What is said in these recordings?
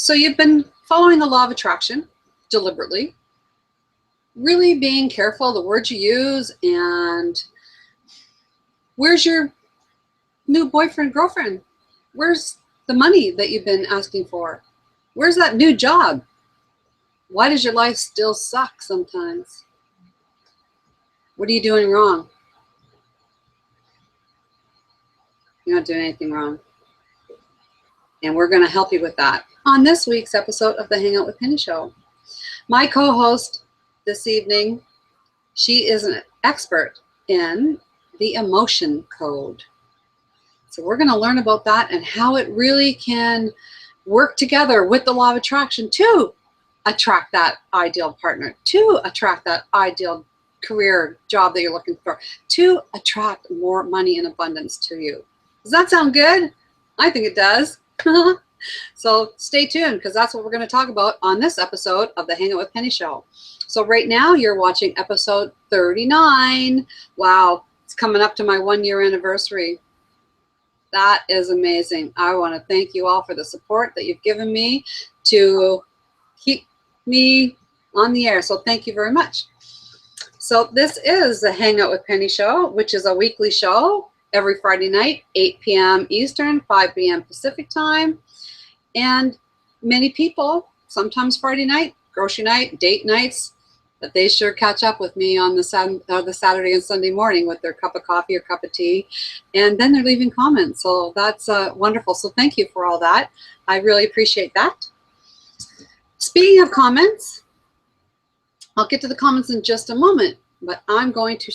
So you've been following the law of attraction deliberately, really being careful the words you use, and where's your new boyfriend, girlfriend? Where's the money that you've been asking for? Where's that new job? Why does your life still suck sometimes? What are you doing wrong? You're not doing anything wrong. And we're going to help you with that on this week's episode of the Hangout with Penny show. My co-host this evening, she is an expert in the emotion code. So we're going to learn about that and how it really can work together with the law of attraction to attract that ideal partner, to attract that ideal career job that you're looking for, to attract more money in abundance to you. Does that sound good? I think it does. So stay tuned, because that's what we're going to talk about on this episode of the Hangout with Penny show. So right now you're watching episode 39. Wow, it's coming up to my 1-year anniversary. That is amazing. I want to thank you all for the support that you've given me to keep me on the air. So thank you very much. So this is the Hangout with Penny show, which is a weekly show every Friday night, 8 p.m. Eastern, 5 p.m. Pacific time. And many people, sometimes Friday night, grocery night, date nights, but they sure catch up with me on the Saturday and Sunday morning with their cup of coffee or cup of tea. And then they're leaving comments. So that's wonderful. So thank you for all that. I really appreciate that. Speaking of comments, I'll get to the comments in just a moment, but I'm going to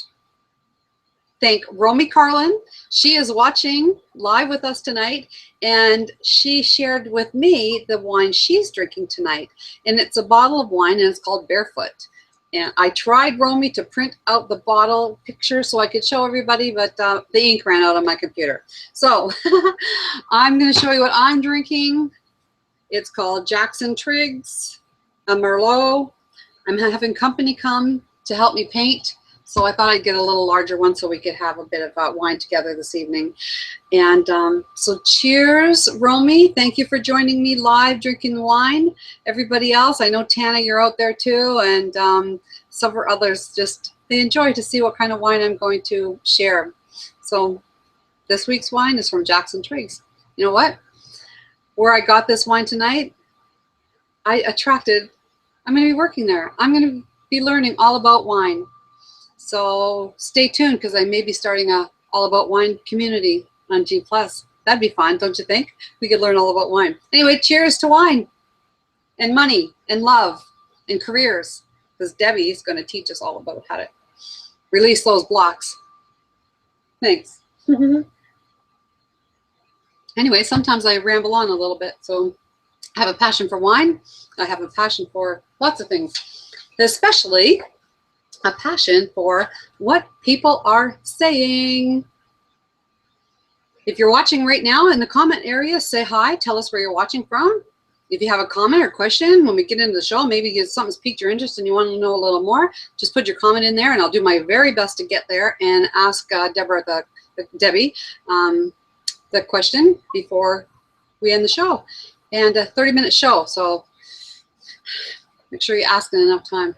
thank Romy Carlin. She is watching live with us tonight, and she shared with me the wine she's drinking tonight. And it's a bottle of wine, and it's called Barefoot. And I tried, Romy, to print out the bottle picture so I could show everybody, but the ink ran out on my computer. So I'm going to show you what I'm drinking. It's called Jackson Triggs, a Merlot. I'm having company come to help me paint, so I thought I'd get a little larger one so we could have a bit of wine together this evening. And so cheers, Romy. Thank you for joining me live drinking wine. Everybody else, I know Tana, you're out there too, and several others, just they enjoy to see what kind of wine I'm going to share. So this week's wine is from Jackson Triggs. You know what? Where I got this wine tonight, I'm going to be working there. I'm going to be learning all about wine. So stay tuned, because I may be starting a all about wine community on G+. That'd be fun, don't you think? We could learn all about wine. Anyway, cheers to wine and money and love and careers, because Debbie's going to teach us all about how to release those blocks. Thanks. Anyway, sometimes I ramble on a little bit. So I have a passion for wine. I have a passion for lots of things, especially a passion for what people are saying. If you're watching right now, in the comment area, say hi, tell us where you're watching from. If you have a comment or question when we get into the show, maybe something's piqued your interest and you want to know a little more, just put your comment in there, and I'll do my very best to get there and ask Debbie the question before we end the show. And a 30-minute show, so make sure you ask in enough time.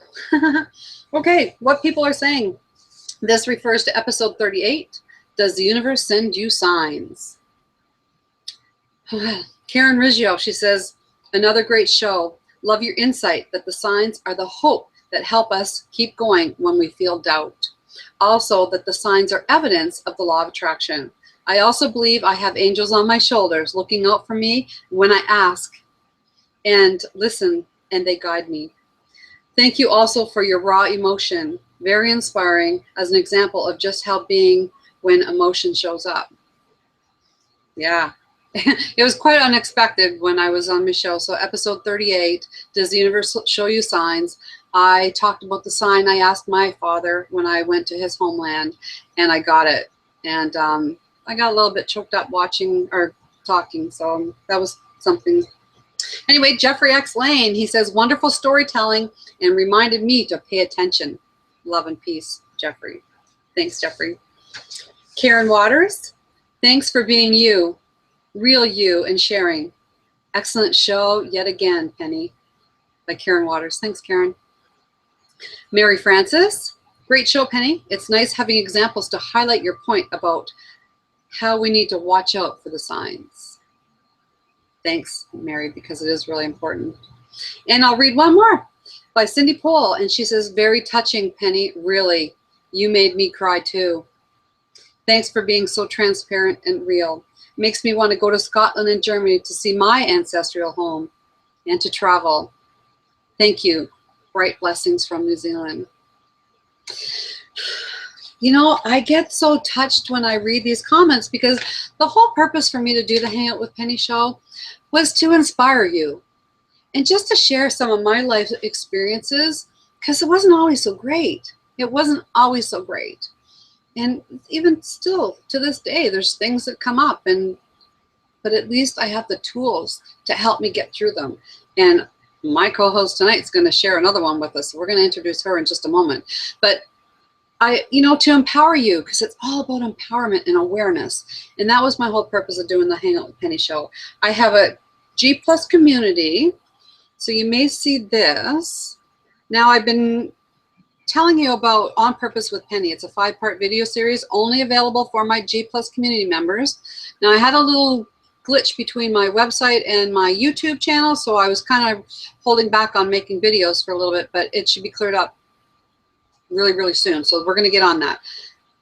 Okay, what people are saying. This refers to episode 38. Does the universe send you signs? Karen Riggio, she says, another great show. Love your insight that the signs are the hope that help us keep going when we feel doubt. Also, that the signs are evidence of the law of attraction. I also believe I have angels on my shoulders looking out for me when I ask and listen, and they guide me. Thank you also for your raw emotion. Very inspiring as an example of just how being when emotion shows up. Yeah, it was quite unexpected when I was on my show. So episode 38, does the universe show you signs? I talked about the sign I asked my father when I went to his homeland, and I got it. And I got a little bit choked up watching or talking, so that was something. Anyway, Jeffrey X. Lane, he says, wonderful storytelling and reminded me to pay attention. Love and peace, Jeffrey. Thanks, Jeffrey. Karen Waters, thanks for being you, real you, and sharing. Excellent show yet again, Penny, by Karen Waters. Thanks, Karen. Mary Francis, great show, Penny. It's nice having examples to highlight your point about how we need to watch out for the signs. Thanks, Mary, because it is really important. And I'll read one more by Cindy Pohl, and she says, very touching, Penny, really. You made me cry too. Thanks for being so transparent and real. Makes me want to go to Scotland and Germany to see my ancestral home and to travel. Thank you. Bright blessings from New Zealand. You know, I get so touched when I read these comments because the whole purpose for me to do the Hangout with Penny show was to inspire you and just to share some of my life experiences, because it wasn't always so great. It wasn't always so great. And even still to this day, there's things that come up, but at least I have the tools to help me get through them. And my co-host tonight is going to share another one with us. So we're going to introduce her in just a moment. But to empower you, because it's all about empowerment and awareness. And that was my whole purpose of doing the Hangout with Penny show. I have a G+ community. So you may see this. Now I've been telling you about On Purpose with Penny. It's a 5-part video series only available for my G+ community members. Now I had a little glitch between my website and my YouTube channel, so I was kind of holding back on making videos for a little bit, but it should be cleared up really, really soon. So we're going to get on that.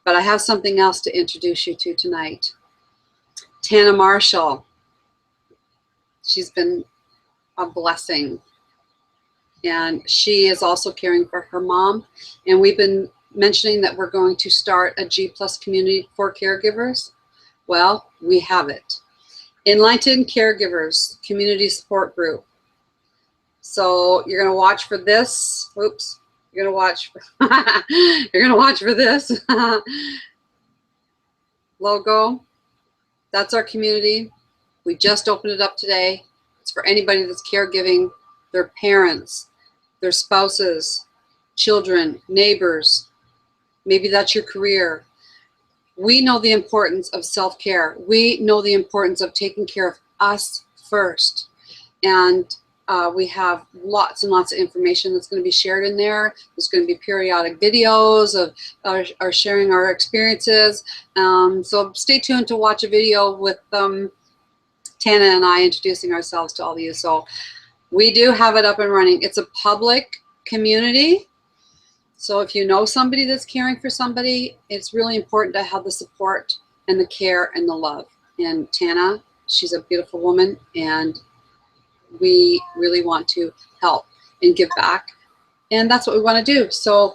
But I have something else to introduce you to tonight. Tana Marshall. She's been a blessing. And she is also caring for her mom. And we've been mentioning that we're going to start a G+ community for caregivers. Well, we have it. Enlightened Caregivers Community Support Group. So you're going to watch for this. Oops. You're going to watch. You're going to watch for this logo. That's our community. We just opened it up today. It's for anybody that's caregiving their parents, their spouses, children, neighbors. Maybe that's your career. We know the importance of self-care. We know the importance of taking care of us first. And we have lots and lots of information that's going to be shared in there. There's going to be periodic videos of our sharing our experiences. So stay tuned to watch a video with Tana and I introducing ourselves to all of you. So we do have it up and running. It's a public community. So if you know somebody that's caring for somebody, it's really important to have the support and the care and the love. And Tana, she's a beautiful woman, and we really want to help and give back. And that's what we want to do. So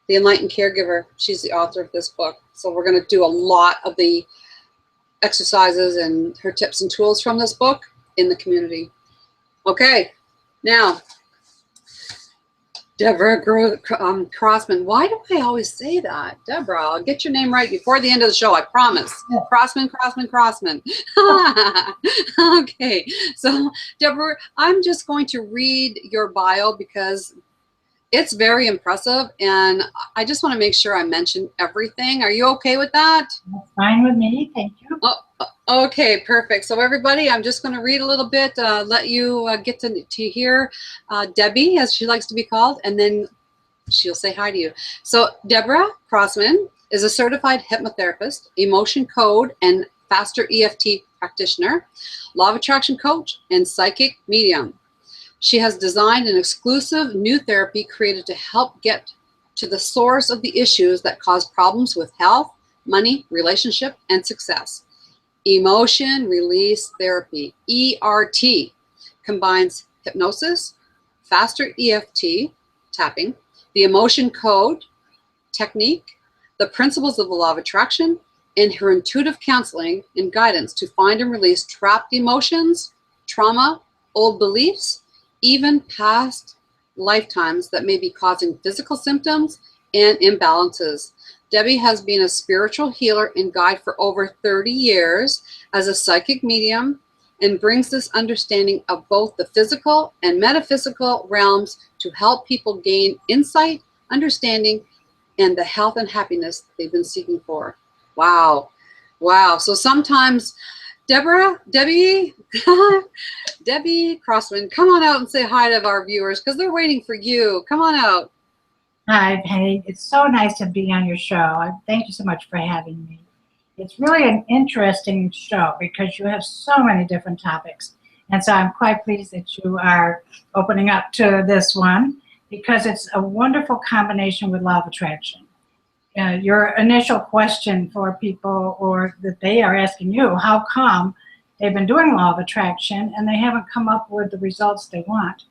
the Enlightened Caregiver, she's the author of this book. So we're going to do a lot of the exercises and her tips and tools from this book in the community. Okay, now, Debra Crossman. Why do I always say that? Debra, I'll get your name right before the end of the show, I promise. Crossman. Okay, so Debra, I'm just going to read your bio because it's very impressive, and I just want to make sure I mention everything. Are you okay with that? That's fine with me, thank you. Oh, okay, perfect. So everybody, I'm just going to read a little bit, let you get to hear Debbie, as she likes to be called, and then she'll say hi to you. So Debra Crossman is a certified hypnotherapist, emotion code and faster EFT practitioner, law of attraction coach, and psychic medium. She has designed an exclusive new therapy created to help get to the source of the issues that cause problems with health, money, relationship, and success. Emotion Release Therapy, ERT, combines hypnosis, faster EFT, tapping, the emotion code technique, the principles of the law of attraction, and her intuitive counseling and guidance to find and release trapped emotions, trauma, old beliefs, even past lifetimes that may be causing physical symptoms and imbalances. Debbie has been a spiritual healer and guide for over 30 years as a psychic medium and brings this understanding of both the physical and metaphysical realms to help people gain insight, understanding, and the health and happiness they've been seeking for. Wow. Wow. So sometimes, Debbie, Debbie Crossman, come on out and say hi to our viewers because they're waiting for you. Come on out. Hi, Penny. It's so nice to be on your show. Thank you so much for having me. It's really an interesting show because you have so many different topics. And so I'm quite pleased that you are opening up to this one because it's a wonderful combination with law of attraction. Your initial question for people, or that they are asking you, how come they've been doing law of attraction and they haven't come up with the results they want?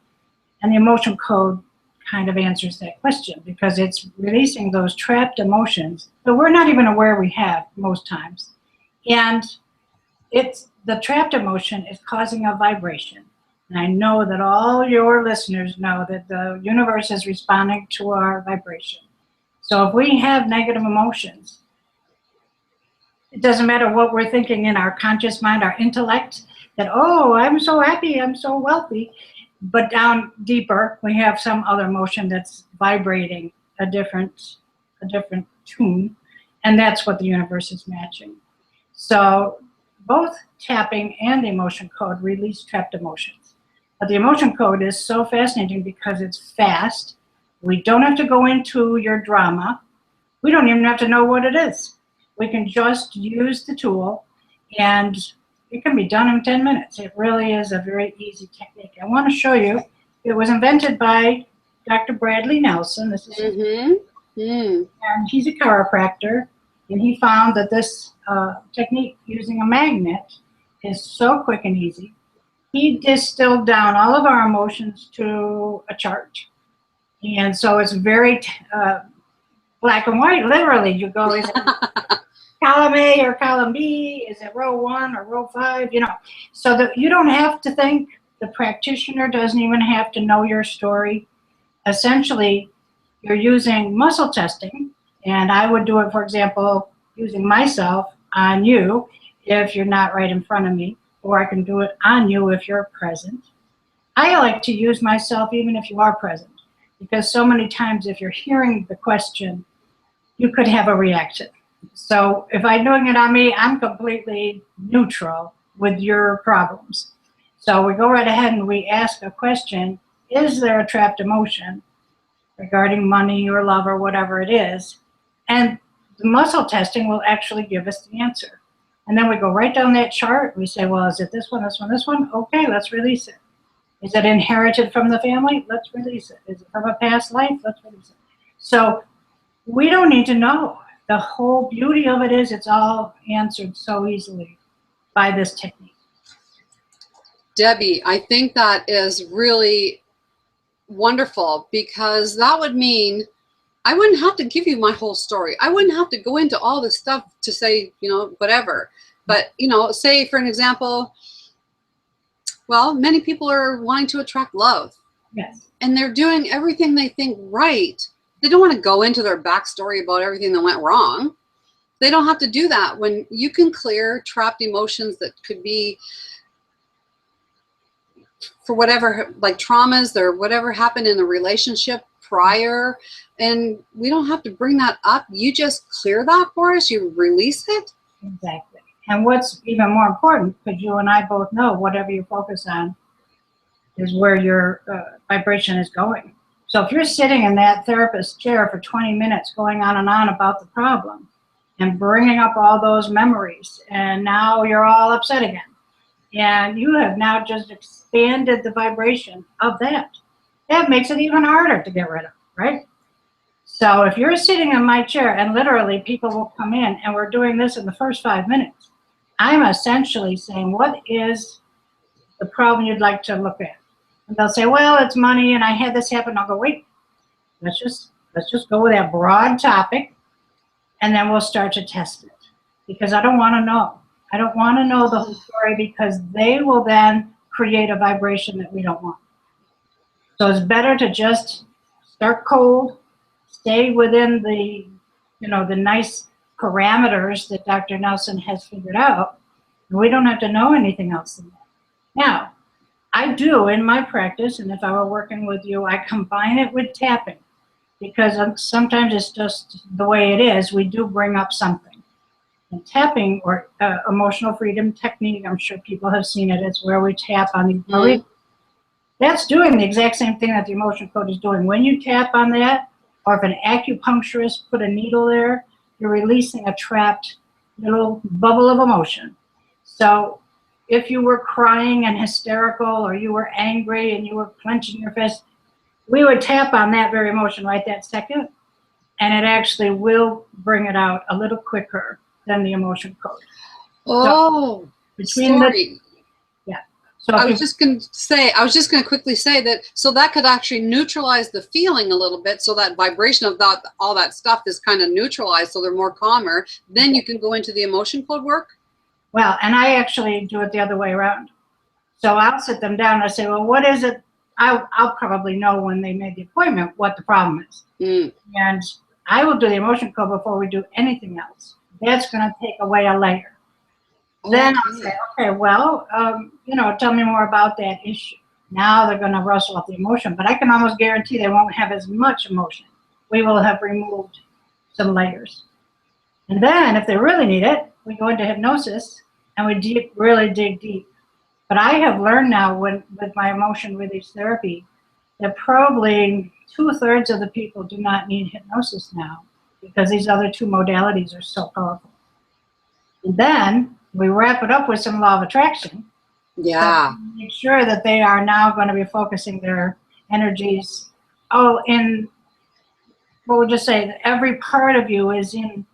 And the emotion code kind of answers that question because it's releasing those trapped emotions that we're not even aware we have most times. And it's the trapped emotion is causing a vibration. And I know that all your listeners know that the universe is responding to our vibration. So if we have negative emotions, it doesn't matter what we're thinking in our conscious mind, our intellect, that, oh, I'm so happy, I'm so wealthy. But down deeper, we have some other emotion that's vibrating a different tune, and that's what the universe is matching. So both tapping and the emotion code release trapped emotions. But the emotion code is so fascinating because it's fast. We don't have to go into your drama. We don't even have to know what it is. We can just use the tool, and it can be done in 10 minutes. It really is a very easy technique. I want to show you. It was invented by Dr. Bradley Nelson. This is and he's a chiropractor, and he found that this technique using a magnet is so quick and easy. He distilled down all of our emotions to a chart. And so it's very black and white, literally. You go, is it column A or column B? Is it row 1 or row 5? You know, so that you don't have to think. The practitioner doesn't even have to know your story. Essentially, you're using muscle testing, and I would do it, for example, using myself on you if you're not right in front of me, or I can do it on you if you're present. I like to use myself even if you are present, because so many times if you're hearing the question, you could have a reaction. So if I'm doing it on me, I'm completely neutral with your problems. So we go right ahead and we ask a question, is there a trapped emotion regarding money or love or whatever it is? And the muscle testing will actually give us the answer. And then we go right down that chart. We say, well, is it this one, this one, this one? Okay, let's release it. Is it inherited from the family? Let's release it. Is it from a past life? Let's release it. So we don't need to know. The whole beauty of it is it's all answered so easily by this technique. Debbie, I think that is really wonderful because that would mean I wouldn't have to give you my whole story. I wouldn't have to go into all this stuff to say, you know, whatever. But, you know, say for an example, well, many people are wanting to attract love. Yes. And they're doing everything they think right. They don't want to go into their backstory about everything that went wrong. They don't have to do that when you can clear trapped emotions that could be for whatever, like traumas or whatever happened in the relationship prior. And we don't have to bring that up. You just clear that for us. You release it. Exactly. And what's even more important, because you and I both know whatever you focus on is where your vibration is going. So if you're sitting in that therapist chair for 20 minutes going on and on about the problem and bringing up all those memories, and now you're all upset again, and you have now just expanded the vibration of that. That makes it even harder to get rid of, right? So if you're sitting in my chair and literally people will come in and we're doing this in the first 5 minutes, I'm essentially saying, what is the problem you'd like to look at? And they'll say, well, it's money and I had this happen. I'll go, wait, let's just go with that broad topic and then we'll start to test it. Because I don't want to know. I don't want to know the whole story because they will then create a vibration that we don't want. So it's better to just start cold, stay within the, you know, the nice parameters that Dr. Nelson has figured out. We don't have to know anything else than that. Now, I do in my practice, and if I were working with you, I combine it with tapping because sometimes it's just the way it is. We do bring up something. And tapping, or emotional freedom technique, I'm sure people have seen it. It's where we tap on the Mhm. That's doing the exact same thing that the emotion code is doing. When you tap on that, or if an acupuncturist put a needle there, you're releasing a trapped little bubble of emotion. So if you were crying and hysterical, or you were angry and you were clenching your fist, we would tap on that very emotion right that second, and it actually will bring it out a little quicker than the emotion code. Oh, So between sorry. yeah. So I was just going to quickly say that, so that could actually neutralize the feeling a little bit, so that vibration of that, all that stuff is kind of neutralized, so they're more calmer. Then you can go into the emotion code work. Well, and I actually do it the other way around. So I'll sit them down and I say, well, what is it? I'll probably know when they made the appointment what the problem is. And I will do the emotion code before we do anything else. That's going to take away a layer. Then I'll say, okay, well, tell me more about that issue. Now they're going to rustle up the emotion, but I can almost guarantee they won't have as much emotion. We will have removed some layers. And then if they really need it, we go into hypnosis and we really dig deep. But I have learned now with my emotion release therapy that probably 2/3 of the people do not need hypnosis now, because these other two modalities are so powerful. And then we wrap it up with some law of attraction. Yeah. So make sure that they are now going to be focusing their energies, in, what would you say, that every part of you is in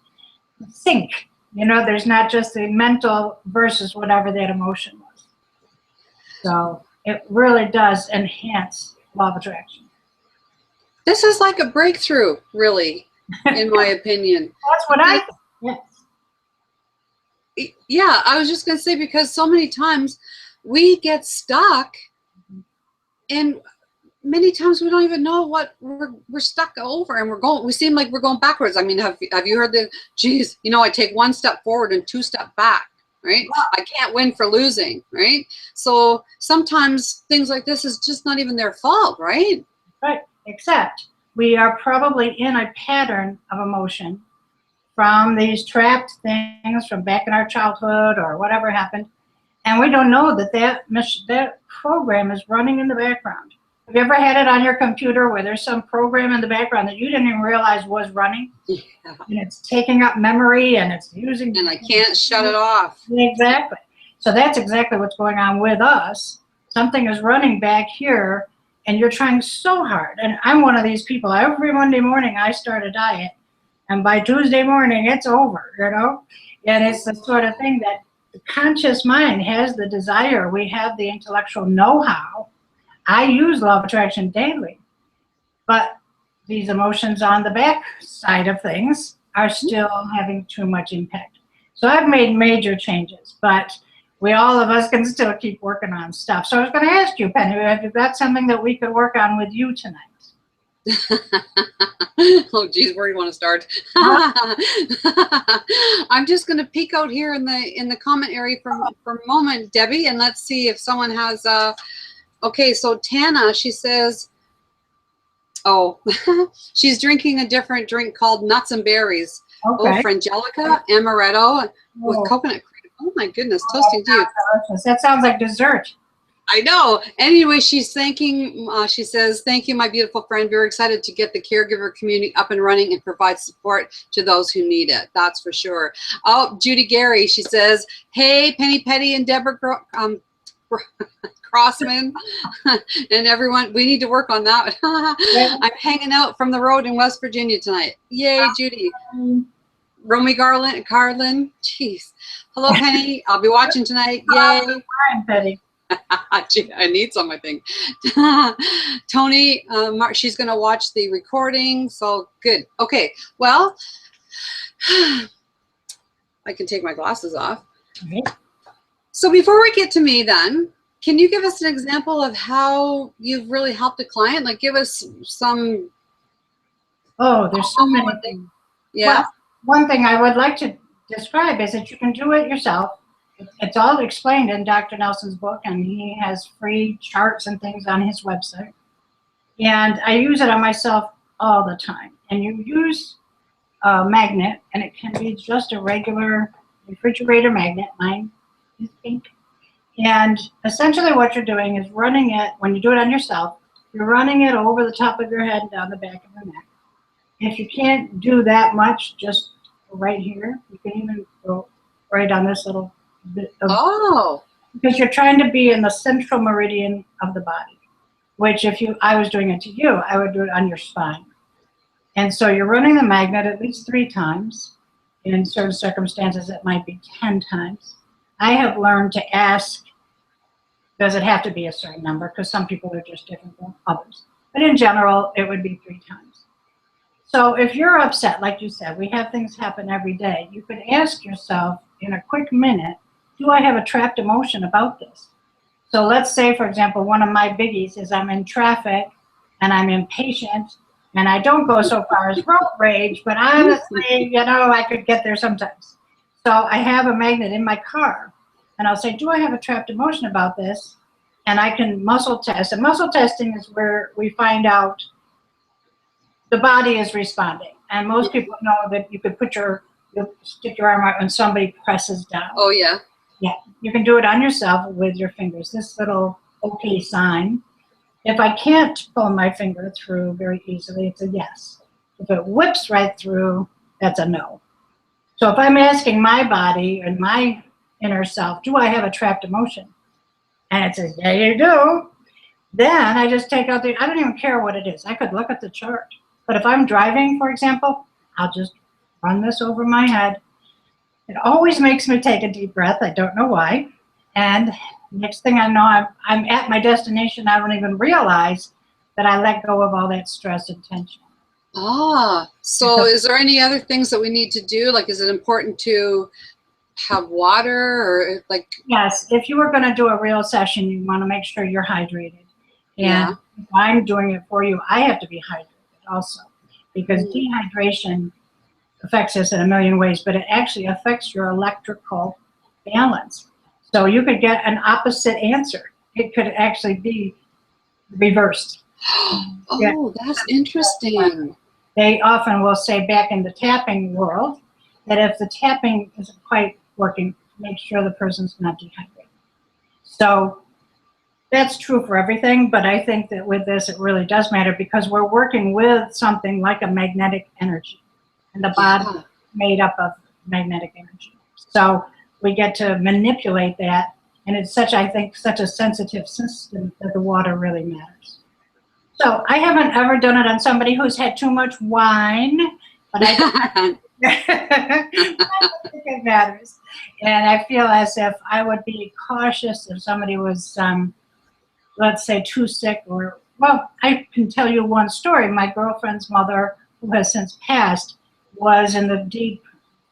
sync. There's not just the mental versus whatever that emotion was. So it really does enhance law of attraction. This is like a breakthrough, really, in my opinion. That's what I think. Yes. Yeah, I was just going to say, because so many times we get stuck, and many times we don't even know what we're stuck over, and we seem like we're going backwards. I mean, have you heard the, geez, I take 1 step forward and 2 steps back, right? I can't win for losing, right? So sometimes things like this is just not even their fault, right? Right, except we are probably in a pattern of emotion from these trapped things from back in our childhood or whatever happened, and we don't know that program is running in the background. Have you ever had it on your computer where there's some program in the background that you didn't even realize was running? Yeah. And it's taking up memory and it's using... And I can't shut it off. Exactly. So that's exactly what's going on with us. Something is running back here and you're trying so hard. And I'm one of these people. Every Monday morning I start a diet, and by Tuesday morning it's over, And it's the sort of thing that the conscious mind has the desire. We have the intellectual know-how. I use law of attraction daily, but these emotions on the back side of things are still having too much impact. So I've made major changes, but all of us can still keep working on stuff. So I was going to ask you, Penny, have you got something that we could work on with you tonight? Oh geez, where do you want to start? I'm just going to peek out here in the comment area for a moment, Debbie, and let's see if someone has okay, so Tana, she says, she's drinking a different drink called Nuts and Berries. Okay. Frangelica, amaretto with coconut cream. Oh my goodness, toasting to you. That sounds like dessert. I know. Anyway, she's thanking, she says, thank you, my beautiful friend. Very excited to get the caregiver community up and running and provide support to those who need it. That's for sure. Oh, Judy Gary, she says, hey, Penny, Peddie, and Debra Crossman and everyone, we need to work on that. I'm hanging out from the road in West Virginia tonight. Yay, Judy. Romy Carlin. Jeez. Hello, Penny. I'll be watching tonight. Yay. Fine, Peddie. I need some, I think. Tony, she's going to watch the recording. So good. Okay. Well, I can take my glasses off. Okay. So before we get to me then, can you give us an example of how you've really helped a client? Like give us some. Oh, there's so many things. Yeah. Well, one thing I would like to describe is that you can do it yourself. It's all explained in Dr. Nelson's book, and he has free charts and things on his website. And I use it on myself all the time. And you use a magnet, and it can be just a regular refrigerator magnet. Mine is pink. And essentially what you're doing is running it, when you do it on yourself, you're running it over the top of your head and down the back of your neck. If you can't do that much, just right here, you can even go right on this little bit of, because you're trying to be in the central meridian of the body, which if I was doing it to you, I would do it on your spine. And so you're running the magnet at least 3 times. In certain circumstances, it might be 10 times. I have learned to ask, does it have to be a certain number? Because some people are just different than others. But in general, it would be 3 times. So if you're upset, like you said, we have things happen every day. You could ask yourself in a quick minute, do I have a trapped emotion about this? So let's say, for example, one of my biggies is I'm in traffic and I'm impatient, and I don't go so far as road rage, but honestly, you know, I could get there sometimes. So I have a magnet in my car, and I'll say, do I have a trapped emotion about this? And I can muscle test. And muscle testing is where we find out the body is responding. And most people know that you could stick your arm out when somebody presses down. Oh, yeah. Yeah, you can do it on yourself with your fingers. This little OK sign. If I can't pull my finger through very easily, it's a yes. If it whips right through, that's a no. So if I'm asking my body and my inner self, do I have a trapped emotion? And it says, yeah, you do. Then I just take out I don't even care what it is. I could look at the chart. But if I'm driving, for example, I'll just run this over my head. It always makes me take a deep breath. I don't know why. And next thing I know, I'm at my destination. I don't even realize that I let go of all that stress and tension. So is there any other things that we need to do? Like, is it important to have water or like? Yes, if you were going to do a real session, you want to make sure you're hydrated. And if I'm doing it for you, I have to be hydrated also, because dehydration affects us in a million ways, but it actually affects your electrical balance. So you could get an opposite answer. It could actually be reversed. That's interesting. They often will say back in the tapping world that if the tapping isn't quite working, make sure the person's not dehydrated. So that's true for everything, but I think that with this it really does matter, because we're working with something like a magnetic energy, and the body is made up of magnetic energy. So we get to manipulate that, and it's I think such a sensitive system that the water really matters. So I haven't ever done it on somebody who's had too much wine, but I think it matters. And I feel as if I would be cautious if somebody was, let's say, too sick, or, well, I can tell you one story. My girlfriend's mother, who has since passed, was in the deep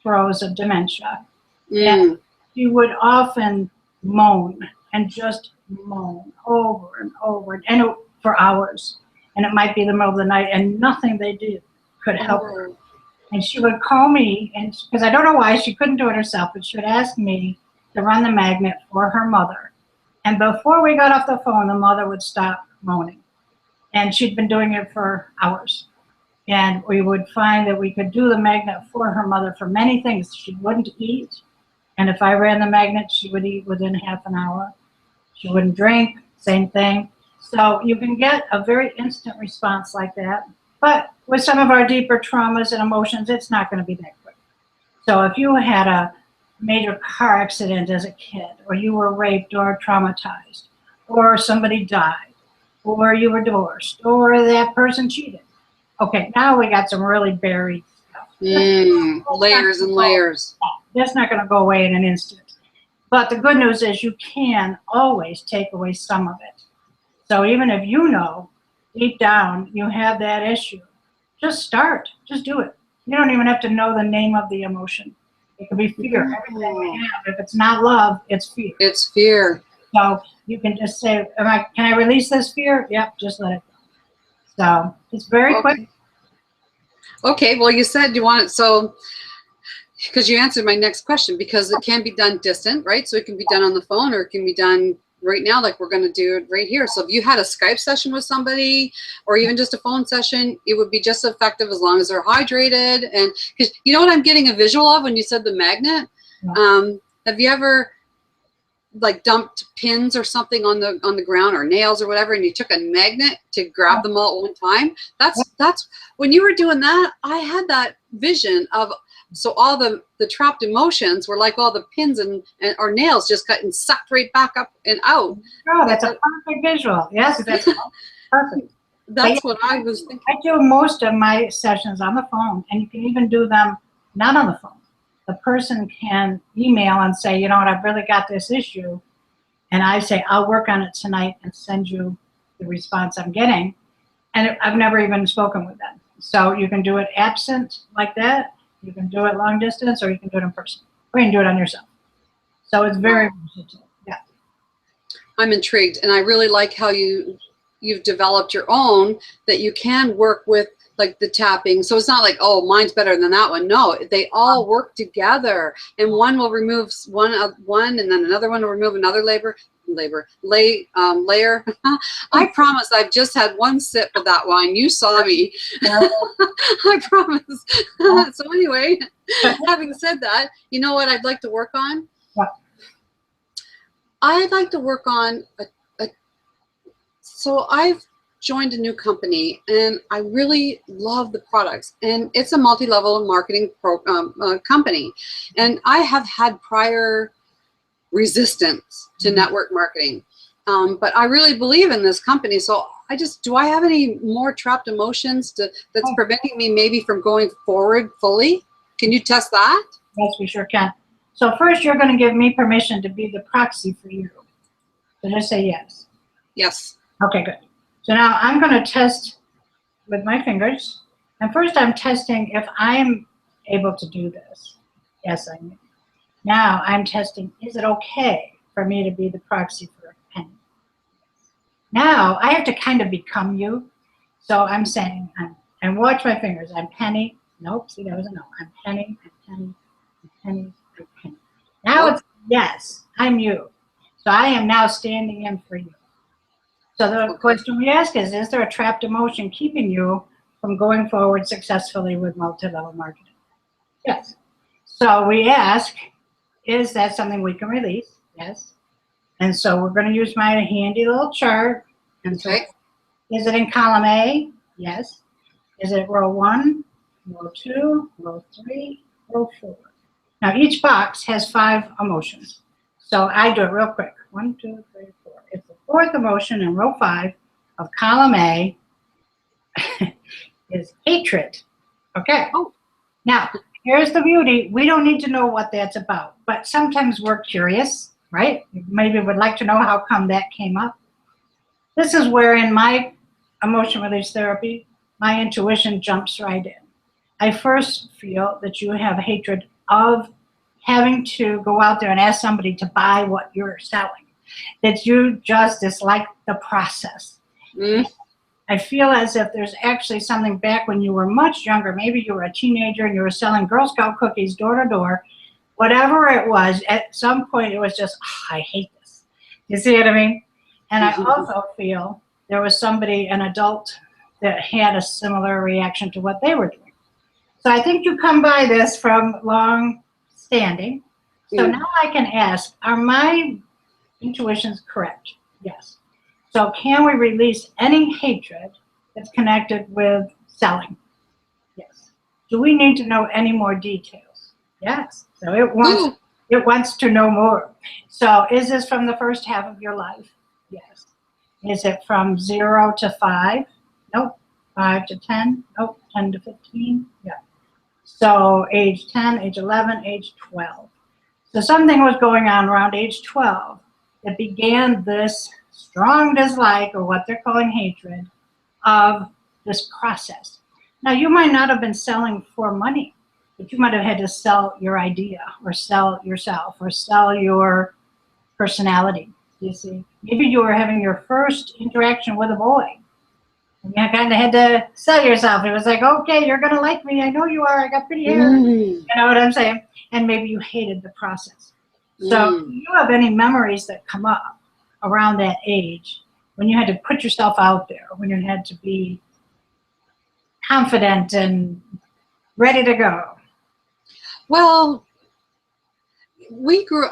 throes of dementia. And she would often moan, and just moan over and over, and for hours. And it might be the middle of the night, and nothing they did could help her. And she would call me, and because I don't know why she couldn't do it herself, but she would ask me to run the magnet for her mother. And before we got off the phone, the mother would stop moaning. And she'd been doing it for hours. And we would find that we could do the magnet for her mother for many things. She wouldn't eat. And if I ran the magnet, she would eat within half an hour. She wouldn't drink, same thing. So you can get a very instant response like that. But with some of our deeper traumas and emotions, it's not going to be that quick. So if you had a major car accident as a kid, or you were raped or traumatized, or somebody died, or you were divorced, or that person cheated. Okay, now we got some really buried stuff. Layers and layers. That's not going to go away in an instant. But the good news is you can always take away some of it. So even if you know deep down you have that issue, just start. Just do it. You don't even have to know the name of the emotion. It could be fear. Everything we have, if it's not love, it's fear. It's fear. So you can just say, can I release this fear? Yep, just let it go. So it's very quick. Okay, well, you said you want it, so, because you answered my next question, because it can be done distant, right? So it can be done on the phone, or it can be done right now, like we're going to do it right here. So if you had a Skype session with somebody, or even just a phone session, it would be just effective as long as they're hydrated. And because you know what I'm getting a visual of when you said the magnet? Have you ever like dumped pins or something on the ground, or nails or whatever, and you took a magnet to grab them all at one time? That's when you were doing that, I had that vision of, so all the trapped emotions were like all the pins and or nails just cut and sucked right back up and out. Oh, that's a perfect visual. Yes, that's perfect. That's what I was thinking. I do most of my sessions on the phone, and you can even do them not on the phone. The person can email and say, you know what, I've really got this issue. And I say, I'll work on it tonight and send you the response I'm getting. And I've never even spoken with them. So you can do it absent like that. You can do it long distance, or you can do it in person. Or you can do it on yourself. So it's very versatile. Yeah. I'm intrigued, and I really like how you've developed your own, that you can work with like the tapping. So it's not like, oh, mine's better than that one. No, they all work together, and one will remove one, and then another one will remove another layer. I promise I've just had one sip of that wine. You saw me. I promise. So anyway, having said that, you know what I'd like to work on? What? I'd like to work on so I've joined a new company, and I really love the products, and it's a multi-level marketing company, and I have had prior resistance to network marketing, but I really believe in this company. So do I have any more trapped emotions that's preventing me maybe from going forward fully? Can you test that? Yes, we sure can. So first, you're going to give me permission to be the proxy for you. So just say yes. Yes. Okay, good. So now I'm going to test with my fingers. And first I'm testing if I'm able to do this. Yes, I am. Now I'm testing, is it okay for me to be the proxy for Penny? Now I have to kind of become you. So I'm saying, and watch my fingers. I'm Penny. Nope, see, that was a no. I'm Penny, I'm Penny, I'm Penny, I'm Penny. Now it's yes, I'm you. So I am now standing in for you. So the question we ask is there a trapped emotion keeping you from going forward successfully with multi-level marketing? Yes. So we ask, is that something we can release? Yes. And so we're going to use my handy little chart. And so, is it in column A? Yes. Is it row 1, row 2, row 3, row 4? Now each box has 5 emotions. So I do it real quick. 1, 2, 3, 4. It's the 4th emotion in row 5 of column A is hatred. Okay. Oh. Now, here's the beauty. We don't need to know what that's about, but sometimes we're curious, right? Maybe would like to know how come that came up. This is where in my emotion release therapy, my intuition jumps right in. I first feel that you have hatred of having to go out there and ask somebody to buy what you're selling, that you just dislike the process. I feel as if there's actually something back when you were much younger. Maybe you were a teenager and you were selling Girl Scout cookies door to door. Whatever it was, at some point it was just, oh, I hate this. You see what I mean? And I also feel there was somebody, an adult, that had a similar reaction to what they were doing. So I think you come by this from long standing. So now I can ask, are my intuitions correct? Yes. So can we release any hatred that's connected with selling? Yes. Do we need to know any more details? Yes. So it wants to know more. So is this from the first half of your life? Yes. Is it from 0 to 5? Nope. 5 to 10? Nope. 10 to 15? Yeah. So age 10, age 11, age 12. So something was going on around age 12 that began this strong dislike, or what they're calling hatred, of this process. Now, you might not have been selling for money, but you might have had to sell your idea, or sell yourself, or sell your personality. You see, maybe you were having your first interaction with a boy, and you kind of had to sell yourself. It was like, okay, you're going to like me. I know you are. I got pretty hair. You know what I'm saying? And maybe you hated the process. So do you have any memories that come up around that age when you had to put yourself out there, when you had to be confident and ready to go? Well,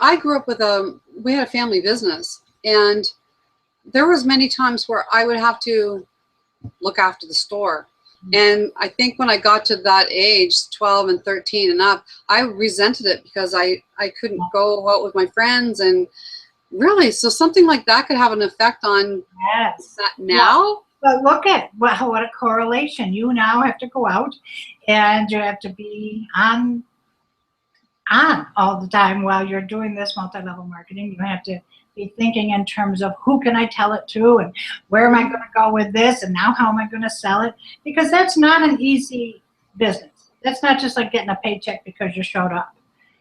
I grew up with we had a family business, and there was many times where I would have to look after the store. And I think when I got to that age, 12 and 13 and up, I resented it because I couldn't go out with my friends. And really, so something like that could have an effect on Yes. that now. But look at what a correlation. You now have to go out and you have to be on all the time while you're doing this multi-level marketing. You have to be thinking in terms of who can I tell it to, and where am I going to go with this, and now how am I going to sell it? Because that's not an easy business. That's not just like getting a paycheck because you showed up.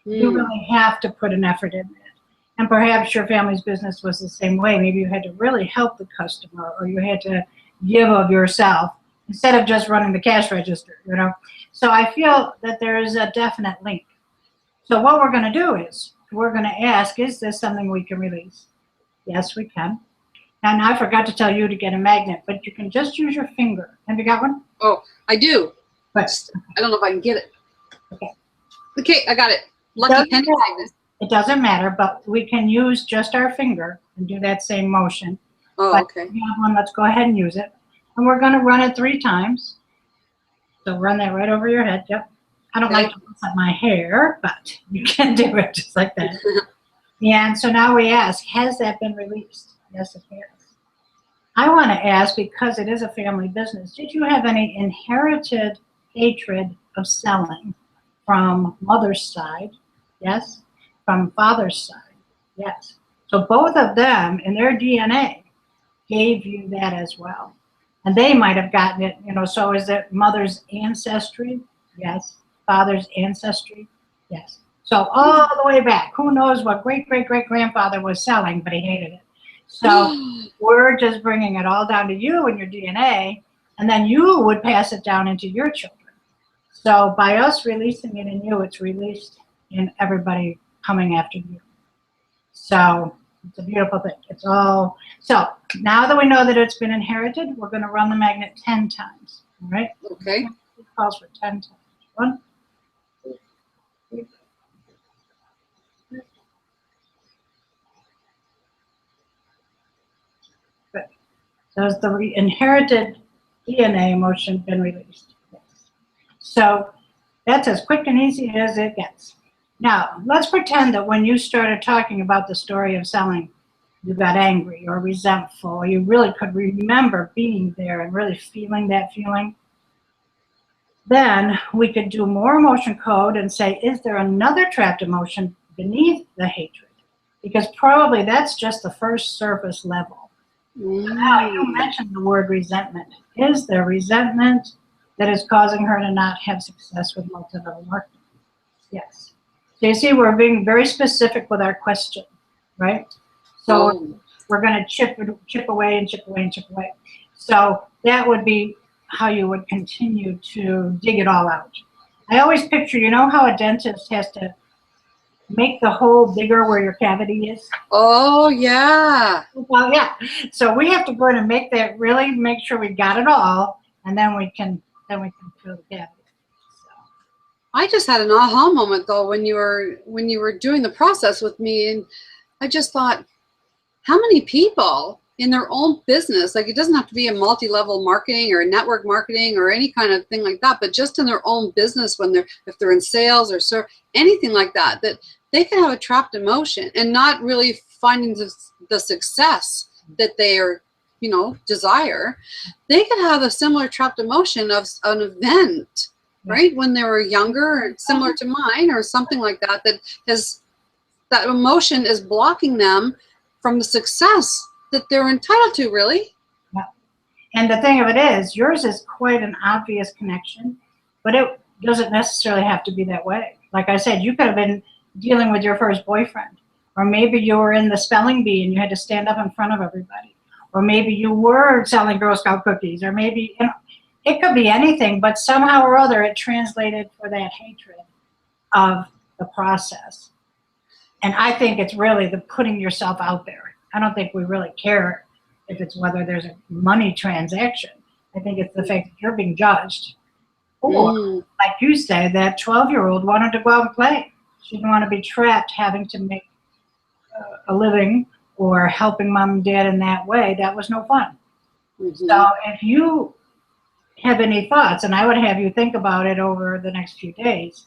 You really have to put an effort in it. And perhaps your family's business was the same way. Maybe you had to really help the customer, or you had to give of yourself instead of just running the cash register, you know. So I feel that there is a definite link. So what we're going to do is we're going to ask, is this something we can release? Yes, we can. And I forgot to tell you to get a magnet, but you can just use your finger. Have you got one? Oh, I do. But I don't know if I can get it. Okay. Okay, I got it. Lucky penny magnet. It doesn't matter, but we can use just our finger and do that same motion. Oh, but okay. if you have one, let's go ahead and use it. And we're going to run it 3 times. So run that right over your head. Yep. I don't like to mess up my hair, but you can do it just like that. And so now we ask, has that been released? Yes, it has. I want to ask, because it is a family business, did you have any inherited hatred of selling from mother's side? Yes. From father's side? Yes. So both of them in their DNA gave you that as well. And they might have gotten it, you know, so is it mother's ancestry? Yes. Father's ancestry? Yes. So all the way back, who knows what great-great-great-grandfather was selling, but he hated it. So we're just bringing it all down to you and your DNA, and then you would pass it down into your children. So by us releasing it in you, it's released in everybody coming after you. So it's a beautiful thing. It's all. So now that we know that it's been inherited, we're going to run the magnet 10 times. All right? Okay. It calls for 10 times. 1, 2, 3. Good. So has the inherited DNA motion been released? Yes. So that's as quick and easy as it gets. Now, let's pretend that when you started talking about the story of selling, you got angry or resentful, or you really could remember being there and really feeling that feeling. Then we could do more emotion code and say, is there another trapped emotion beneath the hatred? Because probably that's just the first surface level. Now, you mentioned the word resentment. Is there resentment that is causing her to not have success with multi-level marketing? Yes. So you see, we're being very specific with our question, right? So we're going to chip away and chip away and chip away. So that would be how you would continue to dig it all out. I always picture, you know how a dentist has to make the hole bigger where your cavity is? Oh, yeah. Well, yeah. So we have to go in and make that, really make sure we got it all, and then we can fill the cavity. I just had an aha moment though when you were doing the process with me, and I just thought, how many people in their own business, like it doesn't have to be a multi-level marketing or network marketing or any kind of thing like that, but just in their own business, if they're in sales or anything like that, that they can have a trapped emotion and not really finding the success that they are, you know, desire. They could have a similar trapped emotion of an event, right, when they were younger, similar to mine or something like that, that emotion is blocking them from the success that they're entitled to, really. Yeah. And the thing of it is, yours is quite an obvious connection, but it doesn't necessarily have to be that way. Like I said, you could have been dealing with your first boyfriend, or maybe you were in the spelling bee and you had to stand up in front of everybody, or maybe you were selling Girl Scout cookies, or maybe, you know, it could be anything, but somehow or other it translated for that hatred of the process. And I think it's really the putting yourself out there. I don't think we really care if it's whether there's a money transaction. I think it's the fact that you're being judged. Or, like you say, that 12-year-old wanted to go out and play. She didn't want to be trapped having to make a living or helping mom and dad in that way. That was no fun. Mm-hmm. So if you have any thoughts, and I would have you think about it over the next few days,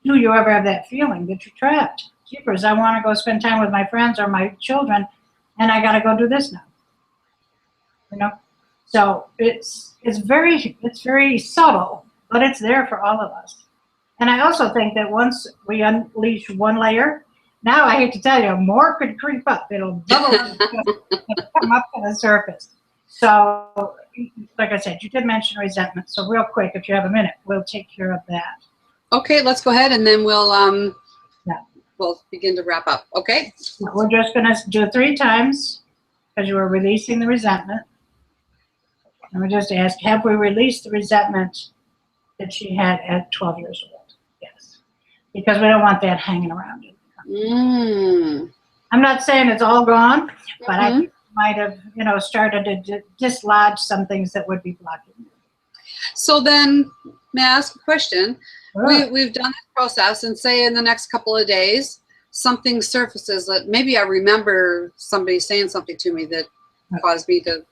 do you ever have that feeling that you're trapped? Jeepers, I want to go spend time with my friends or my children, and I got to go do this now. You know, so it's very subtle, but it's there for all of us. And I also think that once we unleash one layer, now I hate to tell you, more could creep up. It'll bubble up and come up to the surface. So, like I said, you did mention resentment. So real quick, if you have a minute, we'll take care of that. Okay, let's go ahead and then we'll Yeah. we'll begin to wrap up. Okay. We're just going to do 3 times because you were releasing the resentment. And we just ask, have we released the resentment that she had at 12 years old? Yes. Because we don't want that hanging around you. I'm not saying it's all gone, but I think you might have, started to dislodge some things that would be blocking you. So then, may I ask a question? Sure. We've done this process, and say in the next couple of days, something surfaces that maybe I remember somebody saying something to me that caused me to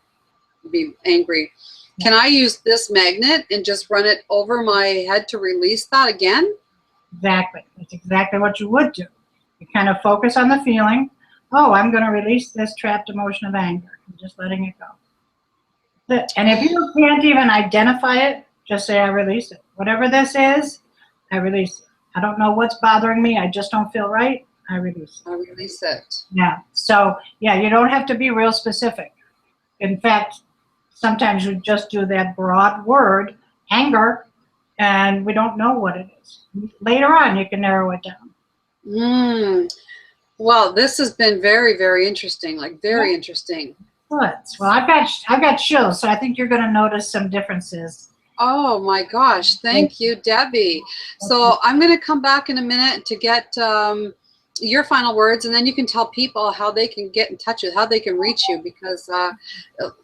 be angry. Can I use this magnet and just run it over my head to release that again? Exactly. That's exactly what you would do. You kind of focus on the feeling. Oh, I'm going to release this trapped emotion of anger. I'm just letting it go. And if you can't even identify it, just say, I release it. Whatever this is, I release it. I don't know what's bothering me. I just don't feel right. I release it. I release it. Yeah. So, yeah, you don't have to be real specific. In fact, sometimes you just do that broad word, anger, and we don't know what it is. Later on, you can narrow it down. Well, this has been very, very interesting. Like very interesting. Good. Well, I've got chills, so I think you're going to notice some differences. Oh my gosh! Thank you, Debbie. So I'm going to come back in a minute to get your final words, and then you can tell people how they can get in touch with, how they can reach you, because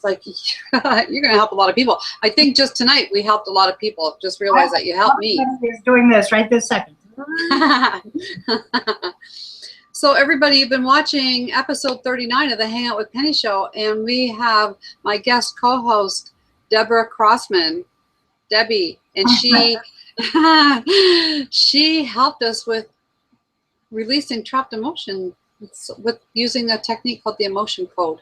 like you're going to help a lot of people. I think just tonight we helped a lot of people. Just realize that you helped me. He's doing this right this second. So everybody, you've been watching episode 39 of the Hangout with Penny show, and we have my guest co-host Debra Crossman, Debbie, and she helped us with releasing trapped emotion with using a technique called the emotion code.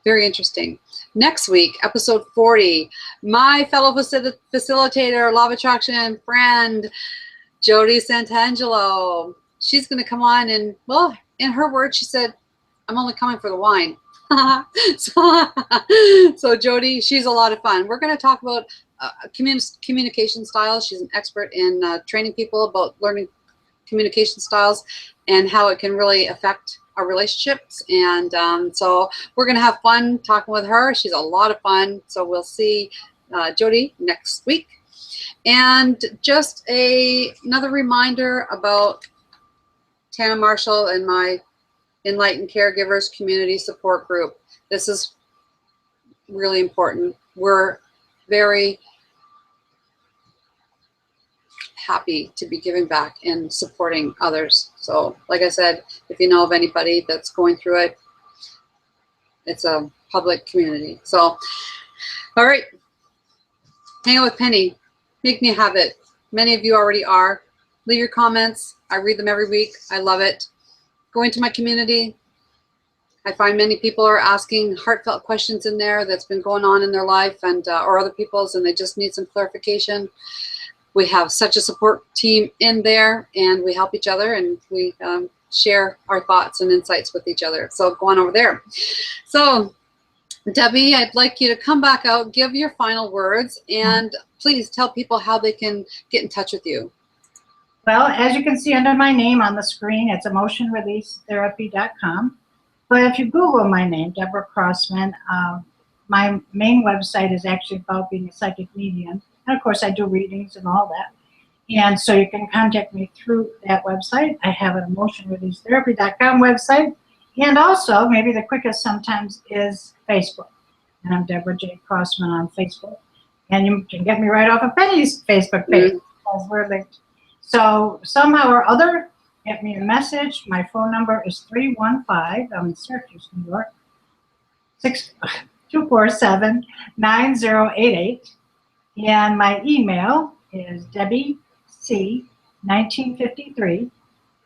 Very interesting. Next week, episode 40, my fellow facilitator, law of attraction friend, Jody Santangelo. She's going to come on, and well, in her words, she said, I'm only coming for the wine. So Jody, she's a lot of fun. We're going to talk about communication styles. She's an expert in training people about learning communication styles and how it can really affect our relationships. And so we're going to have fun talking with her. She's a lot of fun. So we'll see Jody next week. And just another reminder about Tana Marshall and my Enlightened Caregivers Community Support Group. This is really important. We're very happy to be giving back and supporting others. So like I said, if you know of anybody that's going through it, it's a public community. So, all right, hang out with Penny. Make me a habit. Many of you already are. Leave your comments. I read them every week. I love it. Go into my community. I find many people are asking heartfelt questions in there that's been going on in their life and or other people's, and they just need some clarification. We have such a support team in there, and we help each other, and we share our thoughts and insights with each other. So go on over there. So Debbie, I'd like you to come back out, give your final words, and please tell people how they can get in touch with you. Well, as you can see under my name on the screen, it's emotionreleasetherapy.com. But if you Google my name, Debra Crossman, my main website is actually about being a psychic medium. And of course, I do readings and all that. And so you can contact me through that website. I have an emotionreleasetherapy.com website. And also, maybe the quickest sometimes is Facebook. And I'm Debra J. Crossman on Facebook. And you can get me right off of Peddie's Facebook page because we're linked. So somehow or other, get me a message. My phone number is 315, I'm in Syracuse, New York, 247-9088. And my email is DebbieC1953,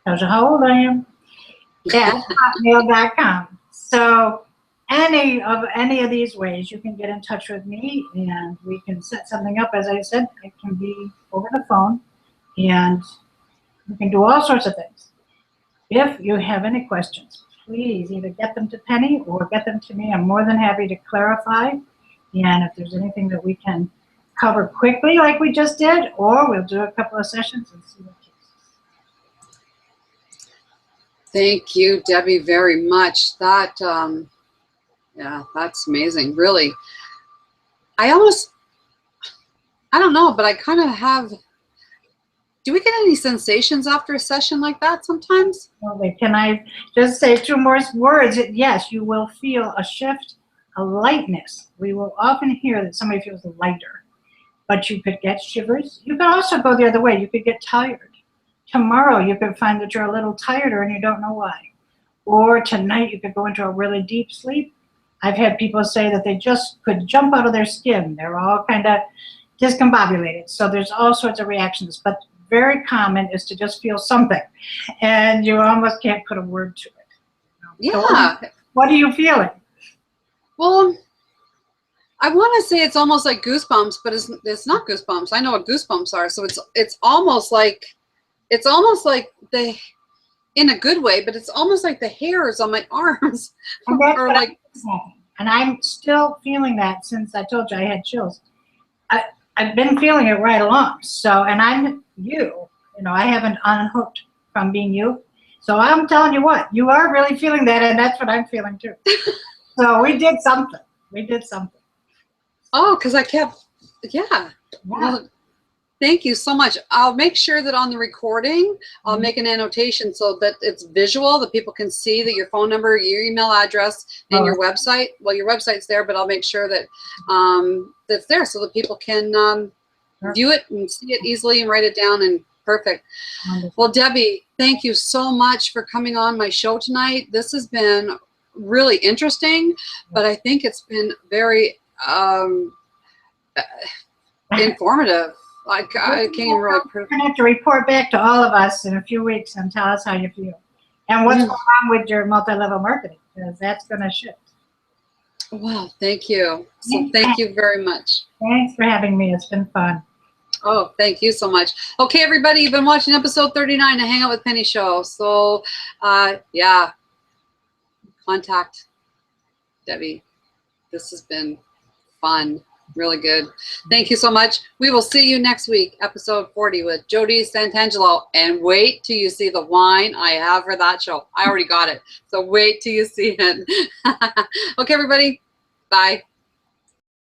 tells you how old I am, at hotmail.com. So any of these ways you can get in touch with me, and we can set something up. As I said, it can be over the phone, and we can do all sorts of things. If you have any questions, please either get them to Penny or get them to me. I'm more than happy to clarify. And if there's anything that we can cover quickly like we just did, or we'll do a couple of sessions and see what cases. Thank you, Debbie, very much. That, yeah, that's amazing, really. I don't know, but I kind of have, do we get any sensations after a session like that sometimes? Okay, can I just say 2 more words? Yes, you will feel a shift, a lightness. We will often hear that somebody feels lighter, but you could get shivers. You could also go the other way. You could get tired. Tomorrow you could find that you're a little tireder and you don't know why. Or tonight you could go into a really deep sleep. I've had people say that they just could jump out of their skin. They're all kind of discombobulated. So there's all sorts of reactions, but very common is to just feel something, and you almost can't put a word to it. Yeah. So what are you feeling? Well, I want to say it's almost like goosebumps, but it's not goosebumps. I know what goosebumps are. So it's almost like the, in a good way, but it's almost like the hairs on my arms are like. And I'm still feeling that since I told you I had chills. I've been feeling it right along. So, and I'm you know, I haven't unhooked from being you. So I'm telling you what, you are really feeling that, and that's what I'm feeling too. So we did something. We did something. Oh, because I kept, yeah. Well, thank you so much. I'll make sure that on the recording, I'll make an annotation so that it's visual, that people can see that your phone number, your email address, and your website. Well, your website's there, but I'll make sure that that's there so that people can view it and see it easily and write it down. And perfect. Well, Debbie, thank you so much for coming on my show tonight. This has been really interesting, but I think it's been very informative. I can't even really. You're going to have to report back to all of us in a few weeks and tell us how you feel and what's going on with your multi-level marketing, because that's going to shift. Wow, thank you. So thank you very much. Thanks for having me. It's been fun. Oh, thank you so much. Okay, everybody, you've been watching episode 39 of Hang Out with Penny show. So, yeah, contact Debbie. This has been fun. Really good. Thank you so much. We will see you next week, episode 40 with Jody Santangelo. And wait till you see the wine I have for that show. I already got it. So wait till you see it. Okay, everybody. Bye.